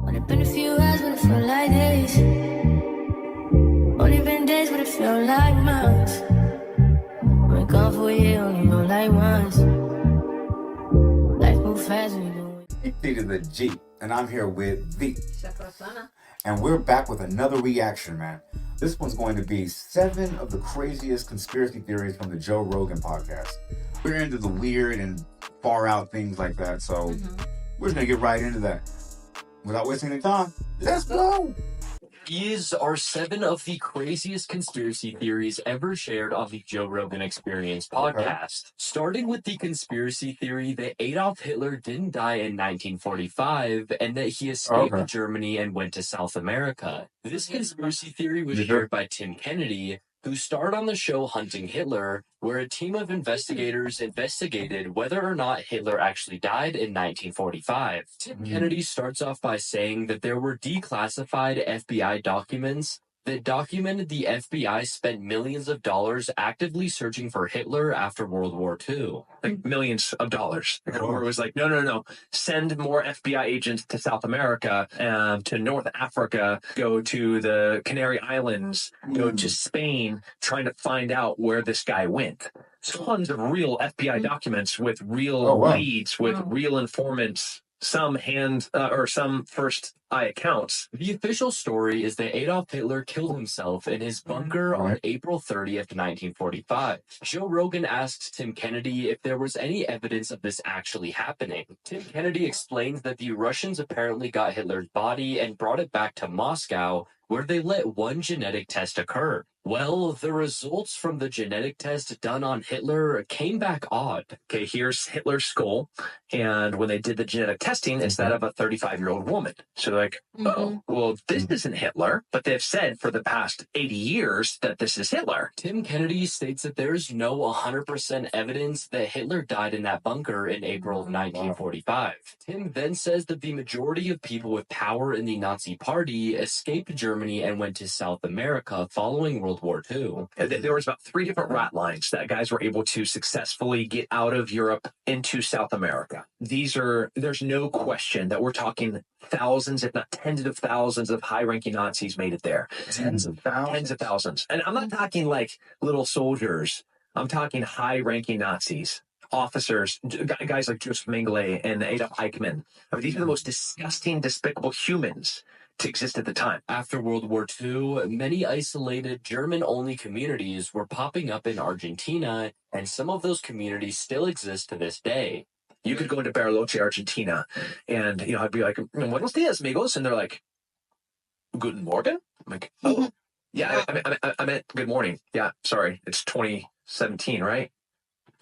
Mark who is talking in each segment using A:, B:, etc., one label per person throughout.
A: Only been a few hours, but it felt like days. Only been days, but it felt like months. Been gone for a year, only know like once. Life move fast when you do it.
B: D to the G, and I'm here with V. And we're back with another reaction, man. This one's going to be 7 of the craziest conspiracy theories from the Joe Rogan Podcast. We're into the weird and far out things like that, so we're just going to get right into that. Without wasting any time, let's go!
C: These are 7 of the craziest conspiracy theories ever shared on the Joe Rogan Experience Podcast. Starting with the conspiracy theory that Adolf Hitler didn't die in 1945 and that he escaped Germany and went to South America. This conspiracy theory was shared by Tim Kennedy, who starred on the show Hunting Hitler, where a team of investigators investigated whether or not Hitler actually died in 1945. Tim Kennedy starts off by saying that there were declassified FBI documents that documented the FBI spent millions of dollars actively searching for Hitler after World War II.
D: Like millions of dollars. Or it was like, no. Send more FBI agents to South America, to North Africa, go to the Canary Islands, go to Spain, trying to find out where this guy went. Tons of real FBI documents with real leads, with real informants, some first eye accounts.
C: The official story is that Adolf Hitler killed himself in his bunker on April 30th, 1945. Joe Rogan asked Tim Kennedy if there was any evidence of this actually happening. Tim Kennedy explains that the Russians apparently got Hitler's body and brought it back to Moscow, where they let one genetic test occur. Well, the results from the genetic test done on Hitler came back odd.
D: Okay, here's Hitler's skull, and when they did the genetic testing, it's that of a 35-year-old woman. So they're like, oh, well, this isn't Hitler, but they've said for the past 80 years that this is Hitler.
C: Tim Kennedy states that there's no 100% evidence that Hitler died in that bunker in April of 1945. Tim then says that the majority of people with power in the Nazi Party escaped Germany and went to South America following World War II.
D: There was about 3 different rat lines that guys were able to successfully get out of Europe into South America. There's no question that we're talking thousands, if not tens of thousands of high-ranking Nazis made it there.
E: Tens of thousands.
D: And I'm not talking like little soldiers. I'm talking high-ranking Nazis. Officers, guys like Joseph Mengele and Adolf Eichmann. I mean, these are the most disgusting, despicable humans to exist at the time.
C: After World War II, many isolated German-only communities were popping up in Argentina, and some of those communities still exist to this day.
D: You could go into Bariloche, Argentina, and I'd be like, "Buenos dias, amigos," and they're like, "Guten Morgen." I'm like, "Oh, yeah, I meant good morning. Yeah, sorry, it's 2017, right?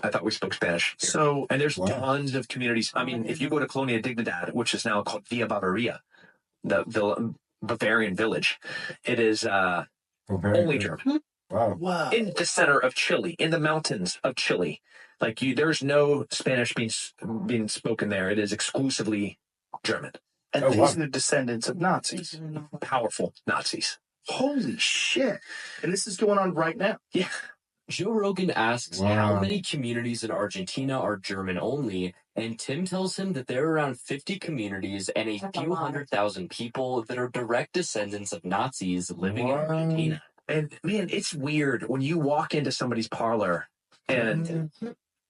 D: I thought we spoke Spanish."
E: So,
D: and there's tons of communities. I mean, if you go to Colonia Dignidad, which is now called Villa Bavaria, the Bavarian village, it is only German.
B: Wow.
D: In the center of Chile, in the mountains of Chile. Like there's no Spanish being spoken there. It is exclusively German.
E: And these are the descendants of Nazis.
D: Powerful Nazis.
E: Holy shit. And this is going on right now.
D: Yeah.
C: Joe Rogan asks how many communities in Argentina are German only, and Tim tells him that there are around 50 communities and a few 100,000 people that are direct descendants of Nazis living in Argentina.
D: And man, it's weird when you walk into somebody's parlor and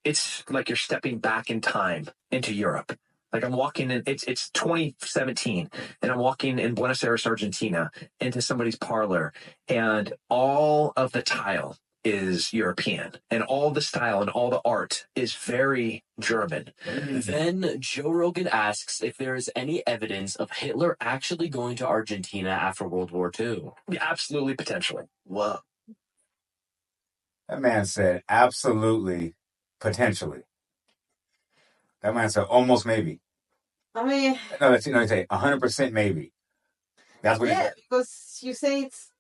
D: it's like you're stepping back in time into Europe. Like I'm walking in, it's 2017, and I'm walking in Buenos Aires, Argentina, into somebody's parlor, and all of the tile is European, and all the style and all the art is very German.
C: Then Joe Rogan asks if there is any evidence of Hitler actually going to Argentina after World War II.
D: Yeah, absolutely, potentially.
E: Whoa.
B: That man said absolutely, potentially. That man said almost maybe.
F: I mean,
B: No, he say 100% maybe. That's what he said.
F: because you say it's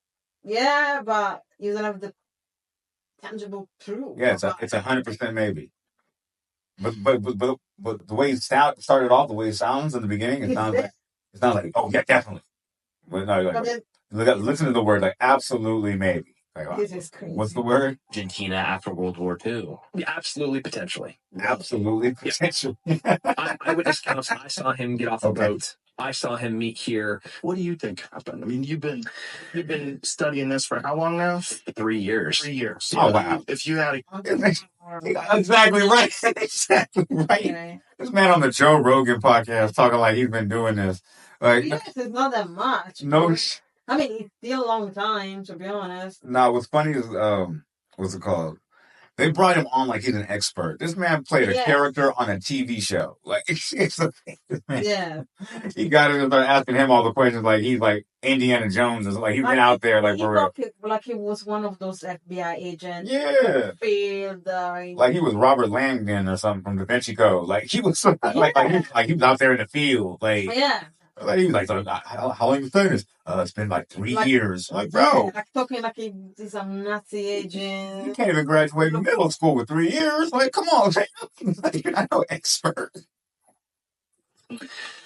F: but you don't have the tangible proof.
B: Yeah, it's 100% maybe. But the way it started off, the way it sounds in the beginning, it sounds like oh yeah, definitely. But no, like, listen to the word like absolutely maybe. Like,
F: This is crazy.
B: what's the word?
C: Argentina after World War II.
D: Yeah, absolutely, potentially.
B: Absolutely potential.
D: I witnessed accounts. I saw him get off a boat I saw him meet here.
E: What do you think happened? I mean, you've been studying this for how long now?
D: 3 years.
E: 3 years.
B: Oh, wow.
E: If you had
B: Exactly right. Exactly right.
F: Okay.
B: This man on the Joe Rogan podcast talking like he's been doing this. Like,
F: Yes, it's not that much.
B: no.
F: I mean, it's still a long time, to be honest.
B: Nah, what's funny is, what's it called? They brought him on like he's an expert. This man played a character on a TV show. Like,
F: Yeah.
B: he got in and started asking him all the questions like he's like Indiana Jones. Like he's been out there like for real.
F: Like he was one of those FBI agents.
B: Yeah.
F: Field,
B: like he was Robert Langdon or something from Da Vinci Code. Like he was like he was out there in the field. Like Like he was like, so, how long you been this? It's been like 3 years. Like, bro.
F: Like talking like he's a Nazi agent.
B: You can't even graduate from middle school with 3 years. Like, come on. Like, you're not no expert.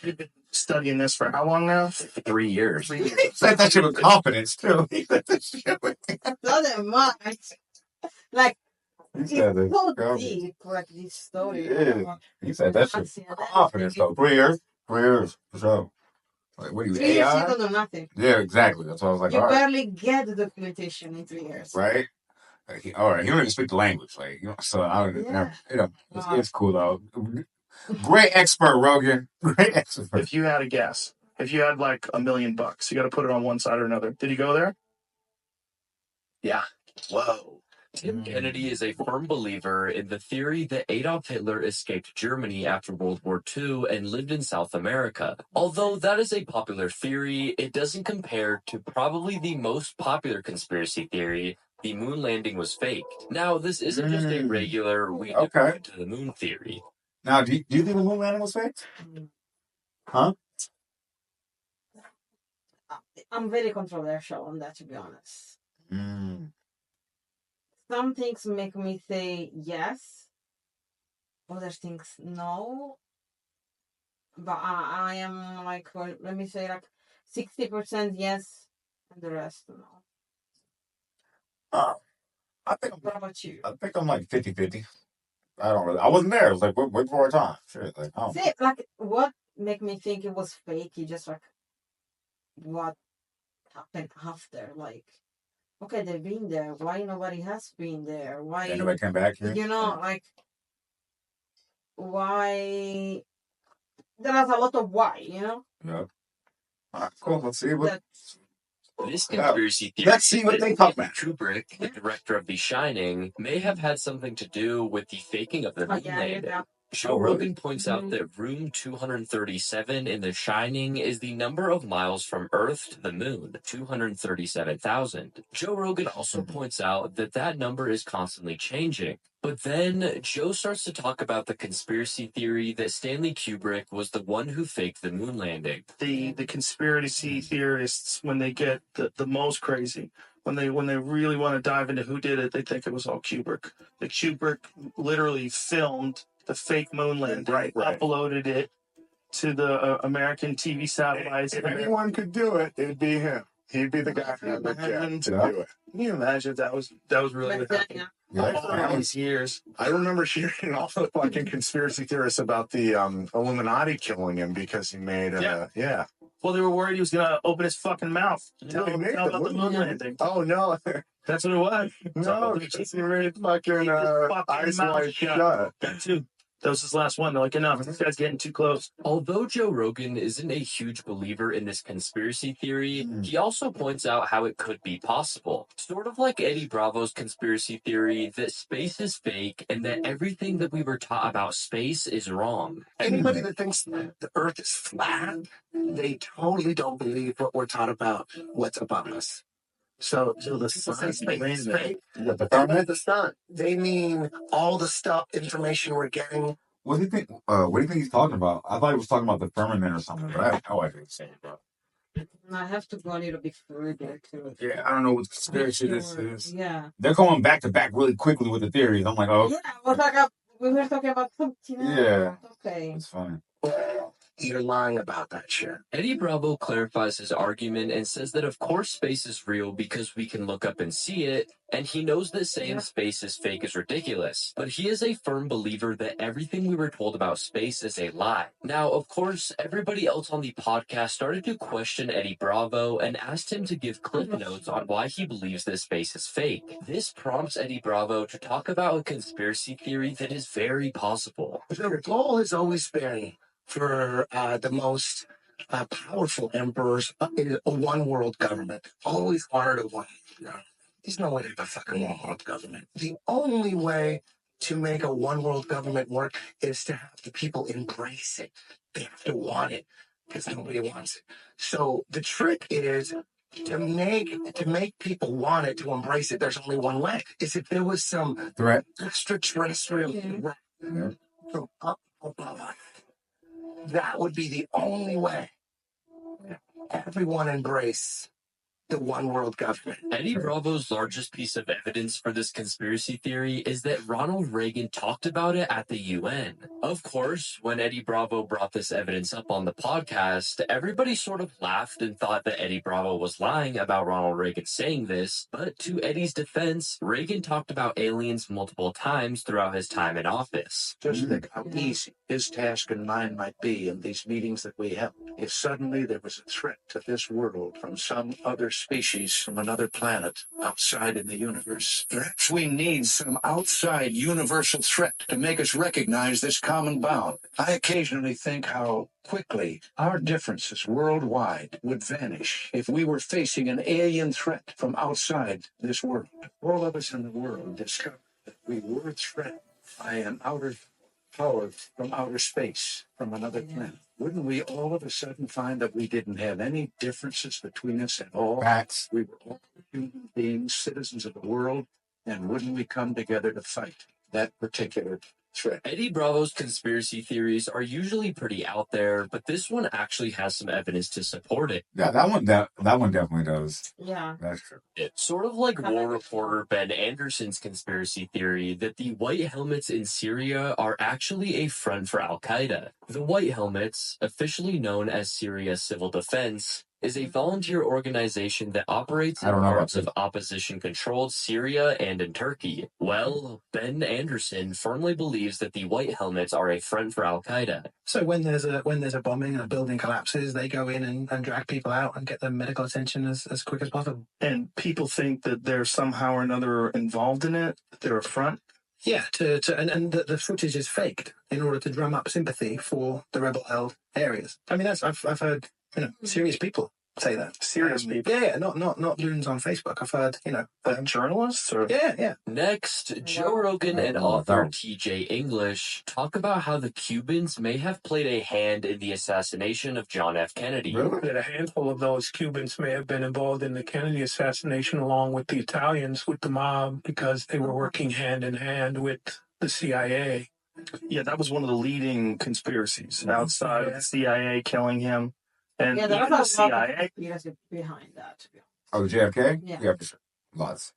E: You've been studying this for how long now?
D: 3 years.
E: 3 years.
B: He said that shit with confidence, too. He said that shit with
F: Not that much. Like, it's so deep, like this story.
B: Yeah. He said that shit with confidence, though. 3 years? 3 years, for sure. Like, what are you,
F: 3 years,
B: AI?
F: you don't know nothing.
B: Yeah, exactly. That's why I was like,
F: you
B: all right.
F: barely get the documentation in 3 years.
B: Right? Like, all right, he don't even speak the language. Like, so I don't it's cool, though. Great expert, Rogan. Great expert.
E: If you had a guess, if you had like $1 million, you got to put it on one side or another. Did he go there?
D: Yeah.
E: Whoa.
C: Tim Kennedy is a firm believer in the theory that Adolf Hitler escaped Germany after World War II and lived in South America. Although that is a popular theory, it doesn't compare to probably the most popular conspiracy theory, the moon landing was faked. Now, this isn't just a regular we never went to the moon theory.
B: Now, do you think the moon landing was faked? Huh?
F: I'm very controversial on that, to be honest. Some things make me say yes, other things no. But I am like, let me say like 60% yes, and the rest no.
B: I think.
F: What about you?
B: I think I'm like 50-50. I wasn't there. It was like way before our time. Sure. Like,
F: see, like what make me think it was fake? You just like what happened after, like. Okay, they've been there. Why nobody has been there? Why
B: nobody came back here?
F: You know, like why? There is a lot of why. You know.
B: Yeah. All right, cool. Let's see what.
C: This conspiracy theory.
B: Let's see what they talk about.
C: Kubrick, the director of The Shining, may have had something to do with the faking of the moon landing. Joe Rogan points out that room 237 in The Shining is the number of miles from Earth to the moon, 237,000. Joe Rogan also points out that that number is constantly changing. But then Joe starts to talk about the conspiracy theory that Stanley Kubrick was the one who faked the moon landing.
E: The conspiracy theorists, when they get the most crazy, when they really want to dive into who did it, they think it was all Kubrick. The Kubrick literally filmed the fake moon landing, uploaded it to the American TV satellites.
G: If anyone could do it, it'd be him. He'd be the guy to do it.
E: Can you imagine that was really what happened?
G: That was
E: years.
G: I remember hearing all the fucking conspiracy theorists about the Illuminati killing him because he made
E: Well, they were worried he was gonna open his fucking mouth to tell about the moon landing.
G: Oh no.
E: That's what it was.
G: No, because he made fucking eyes wide shut.
E: That too. That was his last one. They're like, enough. This guy's getting too close.
C: Although Joe Rogan isn't a huge believer in this conspiracy theory, he also points out how it could be possible. Sort of like Eddie Bravo's conspiracy theory that space is fake and that everything that we were taught about space is wrong.
G: Anybody that thinks that the Earth is flat, they totally don't believe what we're taught about what's above us. So the sun is fake. The sun. They mean all the stuff, information we're getting.
B: What do you think? What do you think he's talking about? I thought he was talking about the firmament or something, but I have no idea what he's saying about.
F: I have to go a little bit further to.
B: Yeah, I don't know what conspiracy this is.
F: Yeah.
B: They're going back to back really quickly with the theories. I'm like, oh.
F: Yeah, we were talking about something.
B: Yeah.
F: Okay.
B: It's funny.
G: You're lying about that shit.
C: Eddie Bravo clarifies his argument and says that of course space is real because we can look up and see it, and he knows that saying space is fake is ridiculous, but he is a firm believer that everything we were told about space is a lie. Now, of course, everybody else on the podcast started to question Eddie Bravo and asked him to give clip notes on why he believes that space is fake. This prompts Eddie Bravo to talk about a conspiracy theory that is very possible.
G: The goal has always been for the most powerful emperors a one world government. Always wanted a one. There's no way to have a fucking one world government. The only way to make a one world government work is to have the people embrace it. They have to want it because nobody wants it. So the trick is to make people want it, to embrace it. There's only one way. Is if there was some
B: Threat.
G: extraterrestrial from up above us. That would be the only way. Everyone embrace the one world government.
C: Eddie Bravo's largest piece of evidence for this conspiracy theory is that Ronald Reagan talked about it at the UN. Of course, when Eddie Bravo brought this evidence up on the podcast, everybody sort of laughed and thought that Eddie Bravo was lying about Ronald Reagan saying this, but to Eddie's defense, Reagan talked about aliens multiple times throughout his time in office.
H: Just think how easy his task and mine might be in these meetings that we held. If suddenly there was a threat to this world from some other species from another planet outside in the universe, perhaps we need some outside universal threat to make us recognize this common bound. I occasionally think how quickly our differences worldwide would vanish if we were facing an alien threat from outside this world. All of us in the world discovered that we were threatened by an outer power from outer space, from another planet. Wouldn't we all of a sudden find that we didn't have any differences between us at all?
B: Facts.
H: We were all human beings, citizens of the world, and wouldn't we come together to fight that particular threat?
C: Eddie Bravo's conspiracy theories are usually pretty out there, but this one actually has some evidence to support it.
B: Yeah, that one definitely does.
F: Yeah.
B: That's true.
C: It's sort of like war reporter Ben Anderson's conspiracy theory that the white helmets in Syria are actually a front for Al-Qaeda. The white helmets, officially known as Syria Civil Defense, is a volunteer organization that operates in parts of opposition-controlled Syria and in Turkey. Well, Ben Anderson firmly believes that the white helmets are a front for Al-Qaeda.
I: So when there's a bombing and a building collapses, they go in and drag people out and get them medical attention as quick as possible.
E: And people think that they're somehow or another involved in it, that they're a front.
I: Yeah, and the footage is faked in order to drum up sympathy for the rebel-held areas. I mean, I've heard serious people say that.
E: Serious people.
I: Yeah, not loons on Facebook. I've heard
E: journalists or
I: yeah.
C: Next, Joe Rogan and author TJ English talk about how the Cubans may have played a hand in the assassination of John F. Kennedy.
J: That a handful of those Cubans may have been involved in the Kennedy assassination along with the Italians, with the mob, because they were working hand in hand with the CIA.
E: Yeah, that was one of the leading conspiracies outside of the CIA killing him. And
F: Yeah, there
E: even
F: was
E: the
F: a lot of
E: CIA
F: conspiracy behind that, to be honest.
B: Oh, JFK?
F: Yeah.
B: For sure. Lots.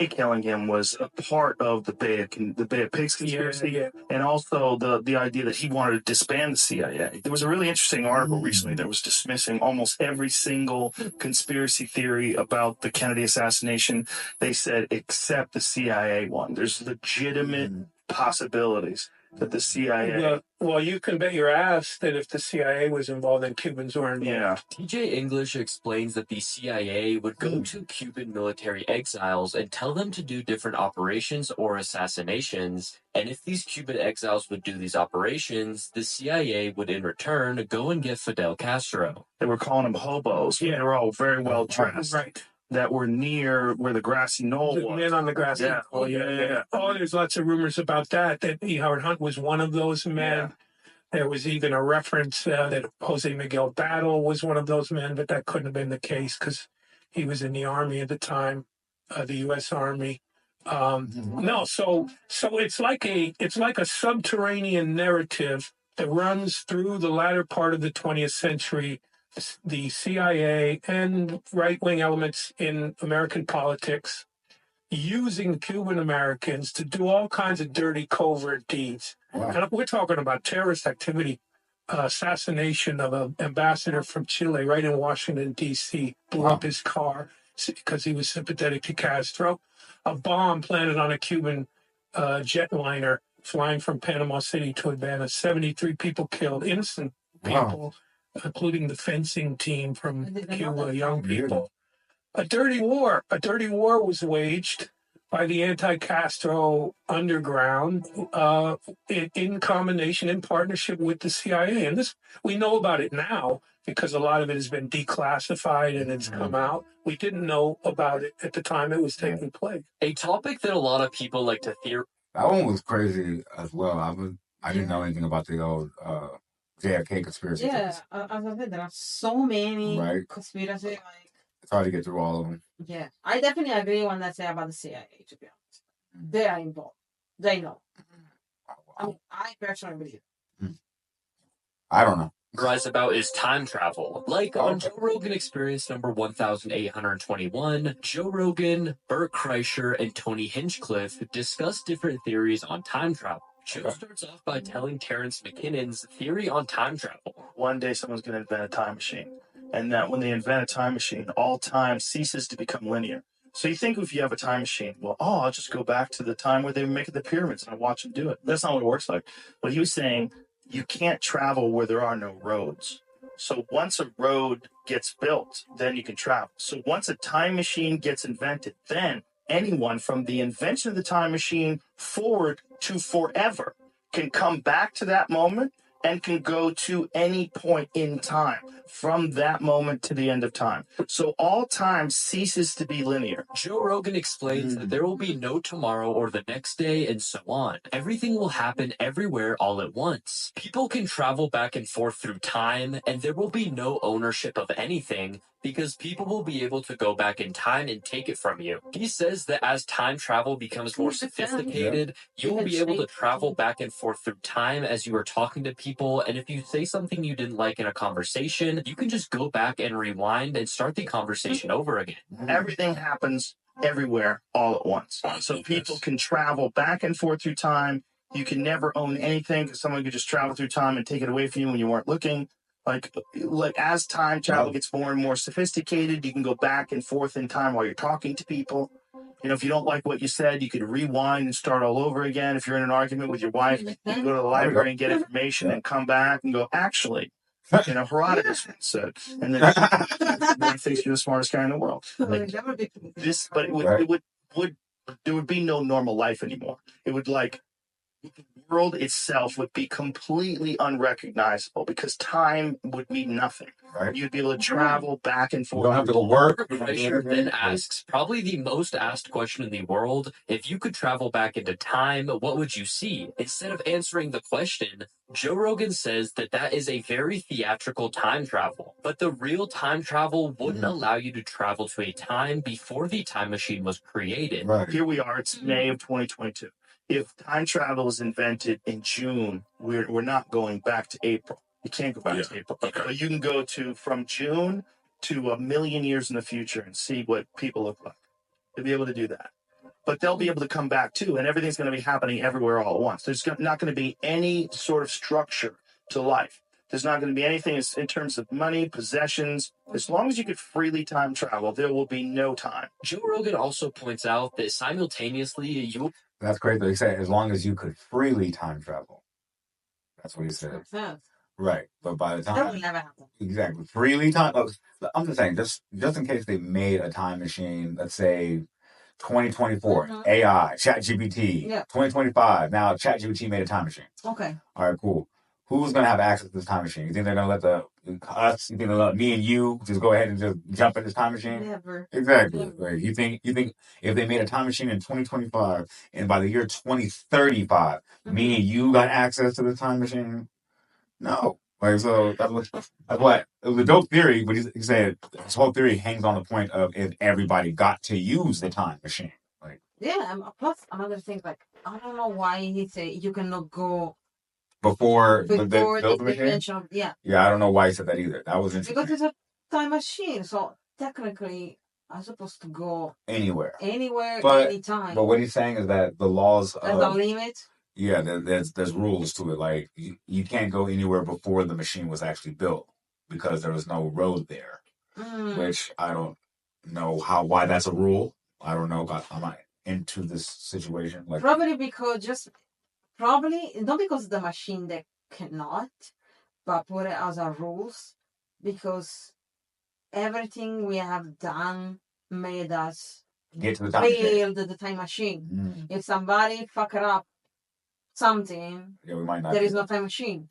E: killing him was a part of the Bay of Pigs conspiracy, and also the idea that he wanted to disband the CIA. There was a really interesting article recently that was dismissing almost every single conspiracy theory about the Kennedy assassination. They said except the CIA one. There's legitimate possibilities that the CIA...
J: Well, you can bet your ass that if the CIA was involved, then Cubans weren't involved.
C: Yeah. TJ English explains that the CIA would go to Cuban military exiles and tell them to do different operations or assassinations, and if these Cuban exiles would do these operations, the CIA would in return go and get Fidel Castro.
E: They were calling them hobos. Yeah. They were all very well dressed.
J: Right.
E: That were near where the grassy knoll
J: The
E: was.
J: men on the grassy knoll.
E: Oh, yeah.
J: Oh, there's lots of rumors about that E. Howard Hunt was one of those men.
E: Yeah.
J: There was even a reference that Jose Miguel Battle was one of those men, but that couldn't have been the case because he was in the Army at the time, the U.S. Army. No, so it's like a subterranean narrative that runs through the latter part of the 20th century. The CIA and right-wing elements in American politics using Cuban Americans to do all kinds of dirty, covert deeds. Wow. And we're talking about terrorist activity assassination of an ambassador from Chile right in Washington, D.C., blew up his car because he was sympathetic to Castro. A bomb planted on a Cuban jetliner flying from Panama City to Havana. 73 people killed, innocent people, including the fencing team from Cuba, young people. A dirty war was waged by the anti-Castro underground in combination, in partnership with the CIA. And this, we know about it now because a lot of it has been declassified and it's come out. We didn't know about it at the time it was taking place.
C: A topic that a lot of people like to theorize.
B: That one was crazy as well. I didn't know anything about the old JFK conspiracy.
F: Yeah, as I said, there are so many conspiracy. Like,
B: it's hard to get through all of them.
F: Yeah, I definitely agree when I say about the CIA. To be honest, they are involved. They know. I personally believe.
B: I don't know.
C: Rise about is time travel. Like on Joe Rogan Experience number 1821, Joe Rogan, Bert Kreischer, and Tony Hinchcliffe discuss different theories on time travel. Joe starts off by telling Terrence McKinnon's theory on time travel.
E: One day someone's going to invent a time machine. And that when they invent a time machine, all time ceases to become linear. So you think if you have a time machine, well, I'll just go back to the time where they were making the pyramids and I watch them do it. That's not what it works like. What he was saying, you can't travel where there are no roads. So once a road gets built, then you can travel. So once a time machine gets invented, then anyone from the invention of the time machine forward to forever can come back to that moment and can go to any point in time from that moment to the end of time. So all time ceases to be linear.
C: Joe Rogan explains that there will be no tomorrow or the next day and so on. Everything will happen everywhere all at once. People can travel back and forth through time, and there will be no ownership of anything because people will be able to go back in time and take it from you. He says that as time travel becomes more sophisticated, you will be able to travel back and forth through time as you are talking to people, and if you say something you didn't like in a conversation, you can just go back and rewind and start the conversation over again.
E: Everything happens everywhere all at once. So people can travel back and forth through time. You can never own anything because someone could just travel through time and take it away from you when you weren't looking. Like as time travel gets more and more sophisticated, you can go back and forth in time while you're talking to people. You know, if you don't like what you said, you could rewind and start all over again. If you're in an argument with your wife, you can go to the library and get information and come back and go, actually, you know, Herodotus said, and then he thinks you're the smartest guy in the world. Like, there would be no normal life anymore. It would the world itself would be completely unrecognizable because time would mean nothing. Right. You'd be able to travel back and forth.
B: You don't have to go work.
C: Kreischer then asks probably the most asked question in the world: if you could travel back into time, what would you see? Instead of answering the question, Joe Rogan says that is a very theatrical time travel. But the real time travel wouldn't allow you to travel to a time before the time machine was created.
E: Right. Here we are. It's May of 2022. If time travel is invented in June, we're not going back to April. You can't go back to April. Okay. But you can go from June to a million years in the future and see what people look like. You'll be able to do that. But they'll be able to come back too, and everything's going to be happening everywhere all at once. There's not going to be any sort of structure to life. There's not going to be anything in terms of money, possessions. As long as you could freely time travel, there will be no time.
C: Joe Rogan also points out that simultaneously
B: That's great that he said, as long as you could freely time travel. That's what he said. Right. But by the time...
F: That would never happen.
B: Exactly. Freely time... I'm just saying, just in case they made a time machine, let's say 2024, AI, ChatGPT, 2025, now ChatGPT made a time machine.
F: Okay.
B: All right, cool. Who's going to have access to this time machine? You think they're going to let us, you think they'll let me and you just go ahead and just jump in this time machine?
F: Never.
B: Exactly.
F: Never.
B: Right. You think if they made a time machine in 2025 and by the year 2035, me and you got access to the time machine? No. Like, so that's what it was a dope theory, but he said his whole theory hangs on the point of if everybody got to use the time machine. Like,
F: yeah, plus another thing, like, I don't know why he say you cannot go
B: before the
F: invention of,
B: yeah, I don't know why he said that either. That was interesting.
F: Because it's a time machine, so technically I'm supposed to go
B: anywhere,
F: anytime.
B: But what he's saying is that the laws
F: there's a limit.
B: Yeah, there's rules to it. Like you can't go anywhere before the machine was actually built because there was no road there. Which I don't know why that's a rule. I don't know. I'm not into this situation. Like
F: probably not because the machine that cannot, but put it as a rules because everything we have done made us
B: get to the time machine.
F: build the time machine. If somebody fuck it up something,
B: we might not.
F: There is no time machine.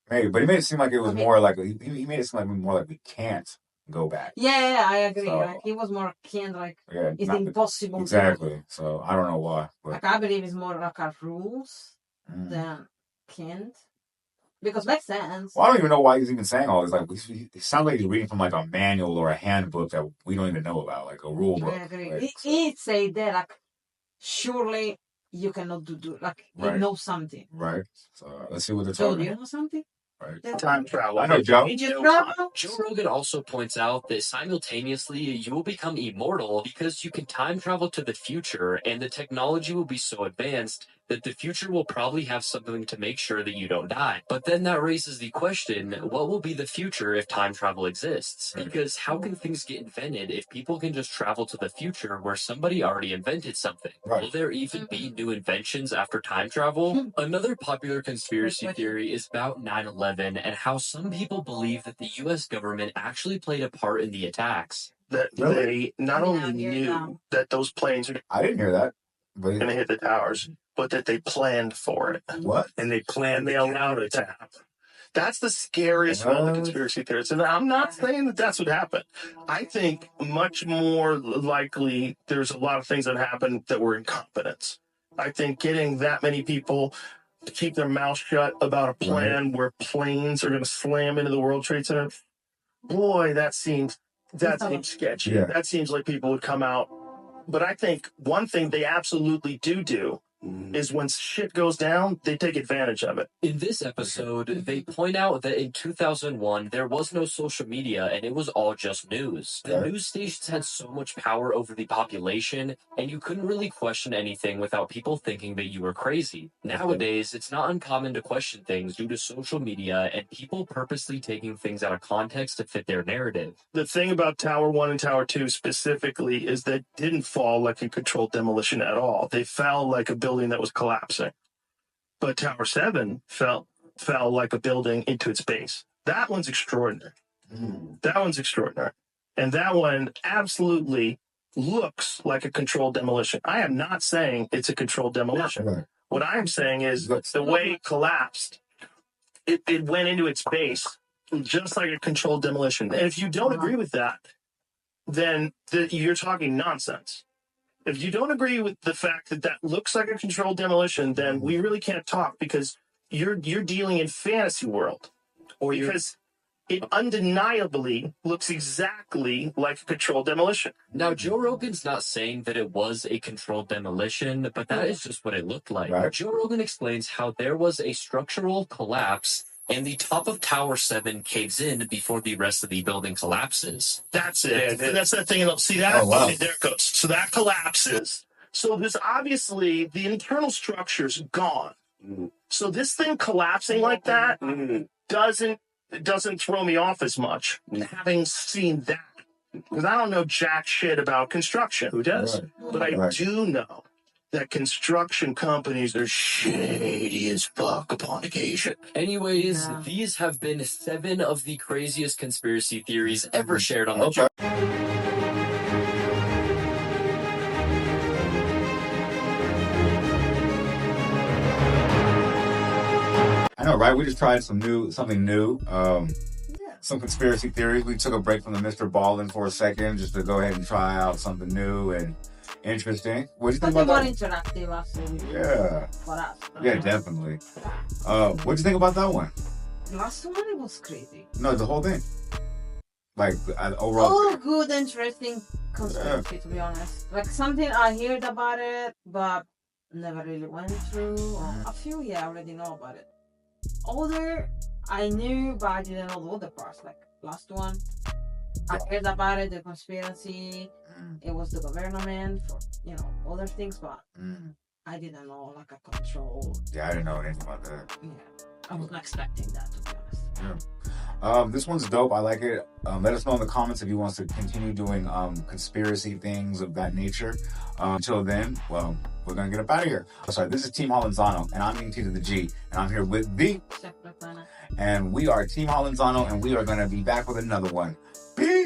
B: Maybe, but he made it seem like it was more like he made it seem like more like we can't go back.
F: Yeah, I agree.
B: So,
F: like he was more can't it's
B: not,
F: impossible.
B: Exactly. So I don't know why. But.
F: Like I believe it's more like a rules than can't. Because makes sense.
B: Well, I don't even know why he's even saying all this. Like, it sounds like he's reading from like a manual or a handbook that we don't even know about, like a rule book.
F: I agree.
B: Like,
F: he say that like surely you cannot do like you know something.
B: Right. So let's see what they're
F: So
B: talking
F: do you know something?
B: Right.
E: Time travel.
B: I know, Joe.
C: Joe Rogan also points out that simultaneously you will become immortal because you can time travel to the future, and the technology will be so advanced that the future will probably have something to make sure that you don't die. But then that raises the question, what will be the future if time travel exists? Because how can things get invented if people can just travel to the future where somebody already invented something? Right. Will there even be new inventions after time travel? Another popular conspiracy theory is about 9/11 and how some people believe that the U.S. government actually played a part in the attacks.
E: That they not only knew that those planes are
B: I didn't hear that.
E: Going to hit the towers, but that they planned for it.
B: What?
E: And they allowed it to happen. That's the scariest one of the conspiracy theories. And I'm not saying that that's what happened. I think much more likely there's a lot of things that happened that were incompetence. I think getting that many people to keep their mouth shut about a plan where planes are going to slam into the World Trade Center, boy, that seems sketchy. Yeah. That seems like people would come out. But I think one thing they absolutely do is when shit goes down, they take advantage of it.
C: In this episode, they point out that in 2001, there was no social media and it was all just news. The news stations had so much power over the population, and you couldn't really question anything without people thinking that you were crazy. Nowadays, it's not uncommon to question things due to social media and people purposely taking things out of context to fit their narrative.
E: The thing about Tower 1 and Tower 2 specifically is that didn't fall like a controlled demolition at all. They fell like a building that was collapsing. But Tower 7 fell like a building into its base. That one's extraordinary. That one's extraordinary. And that one absolutely looks like a controlled demolition. I am not saying it's a controlled demolition. Right. What I'm saying is the way it collapsed, it went into its base just like a controlled demolition. And if you don't agree with that, then you're talking nonsense. If you don't agree with the fact that looks like a controlled demolition, then we really can't talk because you're dealing in fantasy world. Because it undeniably looks exactly like a controlled demolition.
C: Now, Joe Rogan's not saying that it was a controlled demolition, but that is just what it looked like. Right. Joe Rogan explains how there was a structural collapse and the top of Tower 7 caves in before the rest of the building collapses.
E: That's it. Yeah, that's that thing. See that? Oh, wow. There it goes. So that collapses. So there's obviously the internal structure's gone. So this thing collapsing like that doesn't throw me off as much, having seen that. Because I don't know jack shit about construction. Who does? Right. But I do know that construction companies are shady as fuck upon occasion.
C: Anyways, these have been 7 of the craziest conspiracy theories ever shared on the show.
B: I know, right? We just tried something new. Some conspiracy theories. We took a break from the Mr. Ballin for a second just to go ahead and try out something new and interesting. What do you think about that?
F: Interactive, absolutely.
B: Yeah.
F: For us.
B: Yeah, definitely. What do you think about that one?
F: The last one, it was crazy.
B: No, the whole thing. Like, overall.
F: All good, interesting conspiracy, to be honest. Like, something I heard about it, but never really went through. A few, I already know about it. Other, I knew, but I didn't know the other parts. Like, last one, I heard about it, the conspiracy. It was the government for, other things, but I didn't know like a control.
B: Yeah, I didn't know anything about that.
F: Yeah, I wasn't expecting that, to be honest.
B: Yeah. This one's dope. I like it. Let us know in the comments if you want us to continue doing conspiracy things of that nature. Until then, well, we're gonna get up out of here. Sorry, this is Team Hallenzano, and I'm being T to the G, and I'm here with V. And we are Team Hallenzano, and we are gonna be back with another one. Peace.